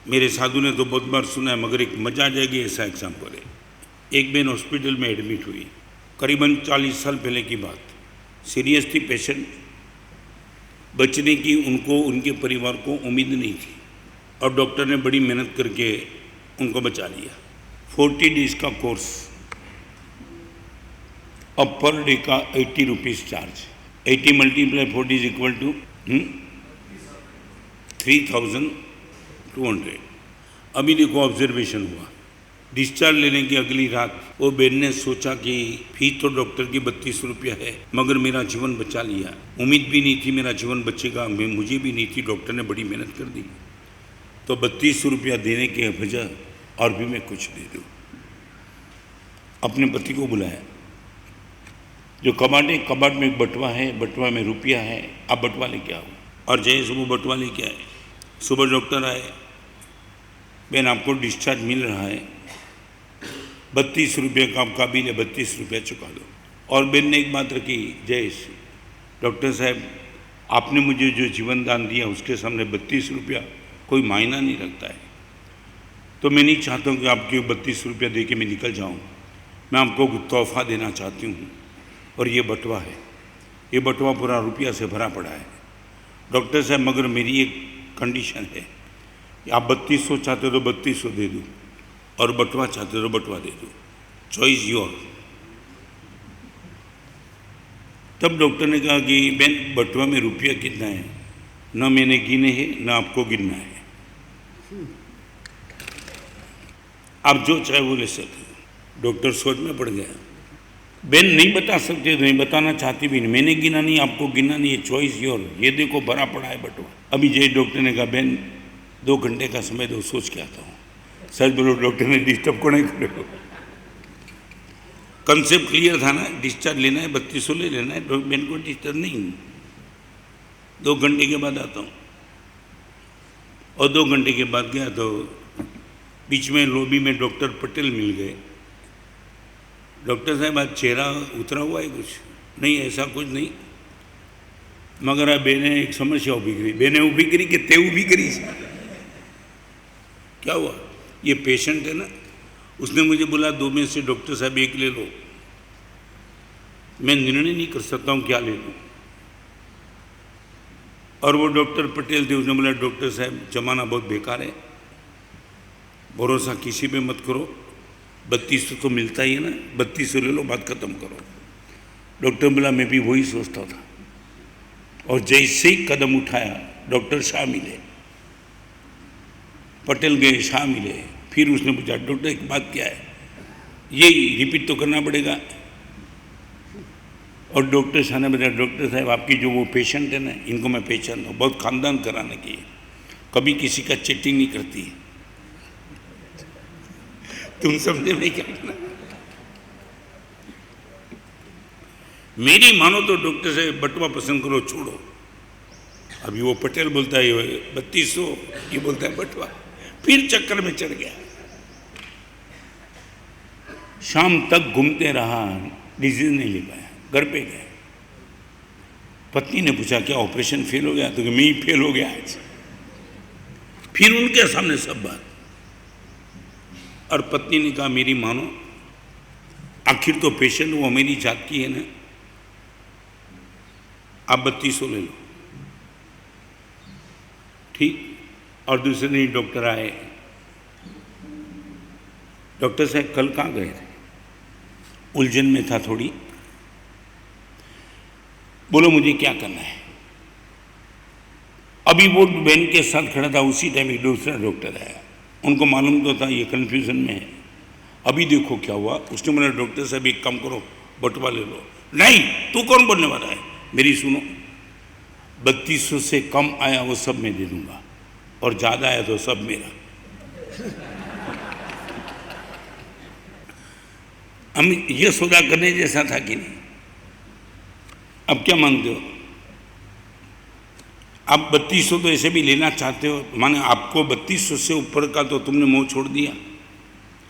मेरे साधु ने तो बहुत बार सुना है, मगर एक मजा आ जाएगी ऐसा एग्जाम्पल है। एक बहन हॉस्पिटल में एडमिट हुई, करीबन 40 साल पहले की बात। सीरियस थी पेशेंट, बचने की उनको उनके परिवार को उम्मीद नहीं थी, और डॉक्टर ने बड़ी मेहनत करके उनको बचा लिया। 40 डेज का कोर्स, अब पर डे का 80 rupees charge. 80 multiply 40 is equal to 3200। अभी देखो ऑब्जर्वेशन हुआ, डिस्चार्ज लेने की अगली रात वो बहन ने सोचा कि फीस तो डॉक्टर की 32 रुपया है, मगर मेरा जीवन बचा लिया। उम्मीद भी नहीं थी मेरा जीवन बचेगा, मुझे भी नहीं थी, डॉक्टर ने बड़ी मेहनत कर दी, तो 32 रुपया देने के वजह और भी मैं कुछ दे दूँ। अपने पति को बुलाया, जो कबाट में एक बटवा है, बटवा में रुपया है, आप बटवा लेके आओ। और जय सुबह बटवा लेके आए। सुबह डॉक्टर आए, बहन आपको डिस्चार्ज मिल रहा है, 32 रुपये का आप काबिल है, 32 रुपया चुका दो। और बहन ने एक बात रखी, जय डॉक्टर साहब आपने मुझे जो जीवन दान दिया उसके सामने 32 रुपया कोई मायना नहीं रखता है, तो मैं नहीं चाहता हूँ कि आपके 32 रुपया दे के मैं निकल जाऊँ। मैं आपको तोहफा देना चाहती हूँ, और ये बटवा है, ये बटवा पूरा रुपया से भरा पड़ा है। डॉक्टर साहब मगर मेरी एक कंडीशन है, आप 3200 चाहते हो तो 3200 दे दूँ, और बटवा चाहते हो तो बटवा दे दूँ, चॉइस योर। तब डॉक्टर ने कहा कि बहन बटवा में रुपया कितना है, न मैंने गिने हैं न आपको गिनना है, आप जो चाहे वो ले सकते हो। डॉक्टर सोच में पड़ गया, बहन नहीं बता सकते, नहीं बताना चाहती भी नहीं, मैंने गिना नहीं, आपको गिना नहीं, ये चॉइस योर, ये देखो भरा पड़ा है बटवा। अभी जय डॉक्टर ने कहा बहन 2 घंटे का समय दो, सोच के आता हूँ। सच बोलो डॉक्टर ने डिस्टर्ब को नहीं करे, कंसेप्ट क्लियर था ना, डिस्चार्ज लेना है, 3200 ले लेना है, बहन को डिस्टर्ब नहीं, 2 घंटे के बाद आता हूँ। और 2 घंटे के बाद गया तो बीच में लॉबी में डॉक्टर पटेल मिल गए। डॉक्टर साहब आज चेहरा उतरा हुआ है कुछ? नहीं ऐसा कुछ नहीं, मगर अब बेने एक समस्या उभी करी। बेने उभी करी कि ते उभी करी? क्या हुआ? ये पेशेंट है ना, उसने मुझे बोला 2 में से डॉक्टर साहब एक ले लो। मैं निर्णय नहीं कर सकता हूँ क्या ले लूँ। और वो डॉक्टर पटेल थे, उसने बोला डॉक्टर साहब जमाना बहुत बेकार है, भरोसा किसी पे मत करो, 3200 तो मिलता ही है ना, 3200 ले लो, बात खत्म करो। डॉक्टर बोला मैं भी वही सोचता था। और जैसे ही कदम उठाया डॉक्टर शाह मिले, पटेल गए, शाह मिले, फिर उसने पूछा डॉक्टर एक बात क्या है, ये रिपीट तो करना पड़ेगा। और डॉक्टर शाह ने बताया डॉक्टर साहब आपकी जो वो पेशेंट है ना, इनको मैं पहचानता हूँ, बहुत खानदान कराने की, कभी किसी का चीटिंग नहीं करती है। तुम समझे नहीं क्या करना? मेरी मानो तो डॉक्टर से बटवा पसंद करो, छोड़ो। अभी वो पटेल बोलता है 3200, ये बोलता है बटवा, फिर चक्कर में चढ़ गया। शाम तक घूमते रहा, डिसीजन नहीं ले पाया, घर पे गए। पत्नी ने पूछा क्या ऑपरेशन फेल हो गया? तो मैं ही फेल हो गया आज। फिर उनके सामने सब बात। और पत्नी ने कहा मेरी मानो, आखिर तो पेशेंट वो मेरी जात की है ना, आप 3200 ले लो। ठीक। और दूसरे दिन डॉक्टर आए, डॉक्टर साहब कल कहाँ गए थे? उलझन में था थोड़ी, बोलो मुझे क्या करना है। अभी वो बहन के साथ खड़ा था, उसी टाइम एक दूसरा डॉक्टर आया, उनको मालूम तो था ये कन्फ्यूजन में है। अभी देखो क्या हुआ, उसने बोला डॉक्टर साहब एक काम करो, बटवा ले लो। नहीं, तू कौन बोलने वाला है, मेरी सुनो, 3200 से कम आया वो सब मैं दे दूंगा, और ज़्यादा आया तो सब मेरा। हम ये सौदा करने जैसा था कि नहीं? अब क्या मानते हो? आप 3200 तो ऐसे भी लेना चाहते हो, माने आपको 3200 से ऊपर का तो तुमने मोह छोड़ दिया,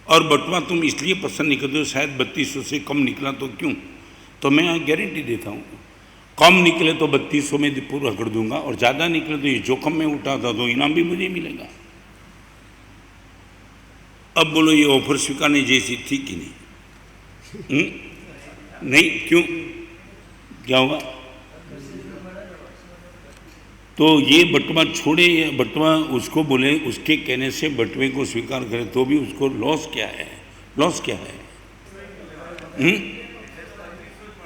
और बटवा तुम इसलिए पसंद नहीं करते हो, शायद 3200 से कम निकला तो क्यों? तो मैं गारंटी देता हूँ, कम निकले तो 3200 में पूरा कर दूंगा, और ज़्यादा निकले तो ये जोखम में उठाता तो इनाम भी मुझे मिलेगा। अब बोलो ये ऑफर स्वीकारने जैसी थी कि नहीं? नहीं, क्यों, क्या हुआ? तो ये बटवा छोड़े या बटवा उसको बोले, उसके कहने से बटवे को स्वीकार करे तो भी उसको लॉस क्या है? लॉस क्या है?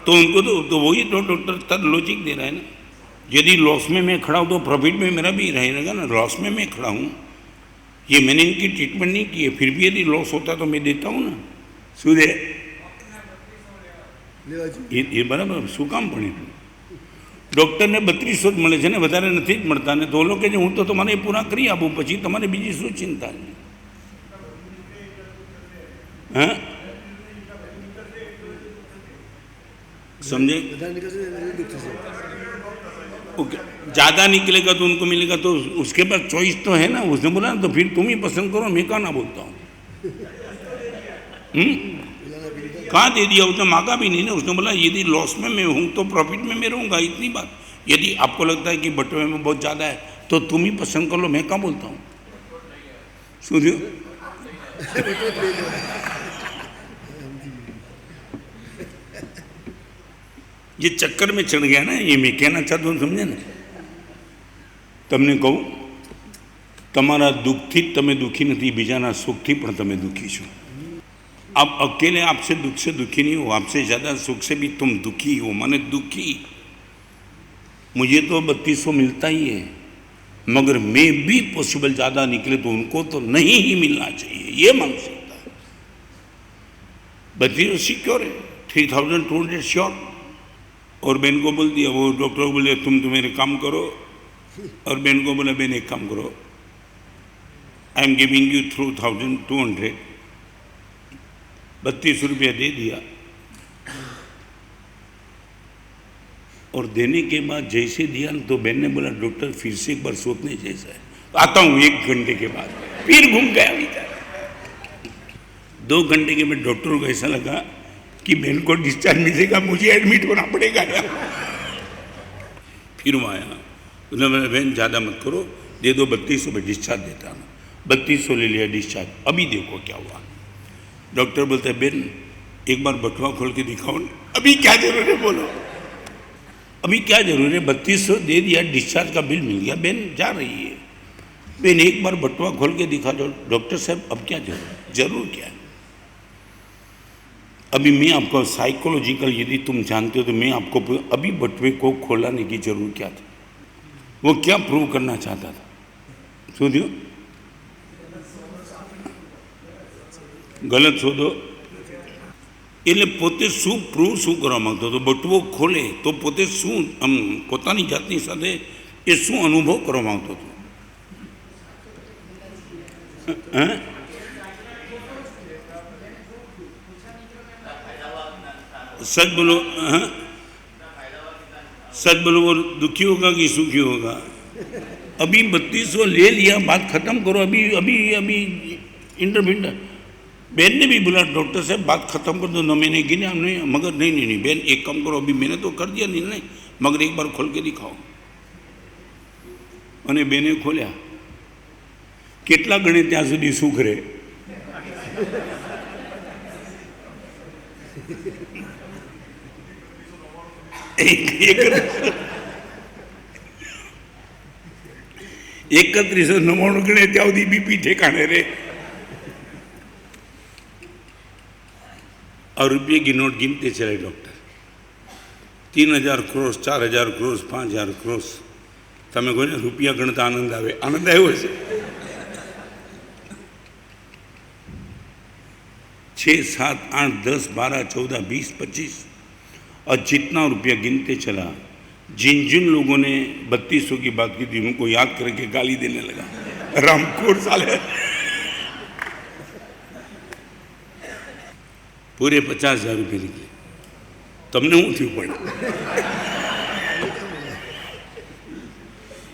तो उनको तो वही तो डॉक्टर तर लॉजिक दे रहा है ना, यदि लॉस में मैं खड़ा हूँ तो प्रॉफिट में मेरा भी रहेगा ना। लॉस में मैं खड़ा हूँ, ये मैंने इनकी ट्रीटमेंट नहीं की है, फिर भी यदि लॉस होता तो मैं देता हूँ ना। सूर्य ये बराबर शू काम पड़े? डॉक्टर ने 3200 મળે છે ને, વધારે નથી જ મળતા ને, તો લોકો કે હું તો તમારે પૂરા કરી આપું, પછી તમારે બીજી શું ચિંતા છે? हाँ समझे? ओके, ज़्यादा निकलेगा तो उनको मिलेगा, तो उसके पास चॉइस तो है ना। उसने बोला तो फिर तुम ही पसंद करो, मैं कहाँ ना बोलता हूँ। कहाँ दे दिया? उसने मांगा भी नहीं ना। उसने बोला यदि लॉस में मैं हूँ तो प्रॉफिट में मैं रहूँगा, इतनी बात। यदि आपको लगता है कि बटवे में बहुत ज़्यादा है तो तुम ही पसंद कर लो, मैं कहाँ बोलता हूँ। सूर्य ये चक्कर में चढ़ गया ना, ये मैं कहना चाहता हूँ, समझे ना? तमने कहूँ, तमारा दुखથી તમે दुखी नहीं, बीजाना सुखથી પણ તમે दुखी છો। आप अकेले आपसे दुख से दुखी नहीं हो, आपसे ज़्यादा सुख से भी तुम दुखी हो, माने दुखी। मुझे तो 3200 मिलता ही है, मगर मैं भी पॉसिबल ज़्यादा निकले तो उनको तो नहीं ही मिलना चाहिए, ये मानसिकता है। 3200 सिक्योर है, 3200 श्योर। और बहन को बोल दिया, वो डॉक्टर को बोले तुम तो मेरे काम करो, और बहन को बोला बहन एक काम करो, आई एम गिविंग यू 3200, 32 रुपया दे दिया। और देने के बाद जैसे दिया तो बहन ने बोला डॉक्टर फिर से एक बार सोचने जैसा है, आता हूँ 1 घंटे के बाद। फिर घूम गया बेचारा। 2 घंटे के बाद डॉक्टर को ऐसा लगा कि बहन को डिस्चार्ज मिलेगा, मुझे एडमिट होना पड़ेगा। फिर वो आया, उन्होंने बोला बहन ज़्यादा मत करो, दे दो 3200 में डिस्चार्ज देता हूँ। 3200 ले लिया डिस्चार्ज। अभी देखो क्या हुआ। डॉक्टर बोलता है बहन एक बार बटवा खोल के दिखाओ ना। अभी क्या जरूर है बोलो, अभी क्या जरूर है? 3200 दे दिया, डिस्चार्ज का बिल मिल गया, बहन जा रही है। बहन एक बार बटवा खोल के दिखा दो। डॉक्टर साहब अब क्या जरूर? जरूर क्या है? अभी मैं आपको साइकोलॉजिकल यदि तुम जानते हो तो मैं आपको अभी बटवे को खोलाने की जरूर क्या थी? वो क्या प्रूव करना चाहता था? शोधो, गलत शोधो। એટલે પોતે શું પ્રૂવ શું કરવા માંગતો હતો? બટવો ખોલે તો પોતે શું આમ પોતાની જાતની સાથે એ શું અનુભવ કરવા માંગતો હતો? सच बोलो, हाँ सच बोलो, वो दुखी होगा कि सुखी होगा? अभी 3200 ले लिया, बात खत्म करो। अभी अभी अभी इंटरव्यू बहन ने भी बोला डॉक्टर साहब बात खत्म कर दो ना, मैंने गिना नहीं, मगर नहीं नहीं नहीं बहन एक काम करो, अभी मैंने तो कर दिया निर्णय, मगर एक बार खोल के दिखाओ। અને બેને ખોલ્યા, કેટલા ગણે ત્યાં સુધી સુખ રહે? એકત્રીસો 99 ગણે ત્યાં સુધી બીપી ठेकाने रे। और रुपये की नोट गिनते चले डॉक्टर। 3000 cross, 4000 cross, 5000 cross. तमें कोई रुपया गणता आनंद आवे? आनंद आयो छे? 6, 7, 8, 10, 12, 14, 20, 25 और जितना रुपया गिनते चला, जिन जिन लोगों ने 3200 की बात की थी उनको याद करके गाली देने लगा। रामखोर साले, पूरे 50,000 रुपये निकले। तमने हूँ थी पड़े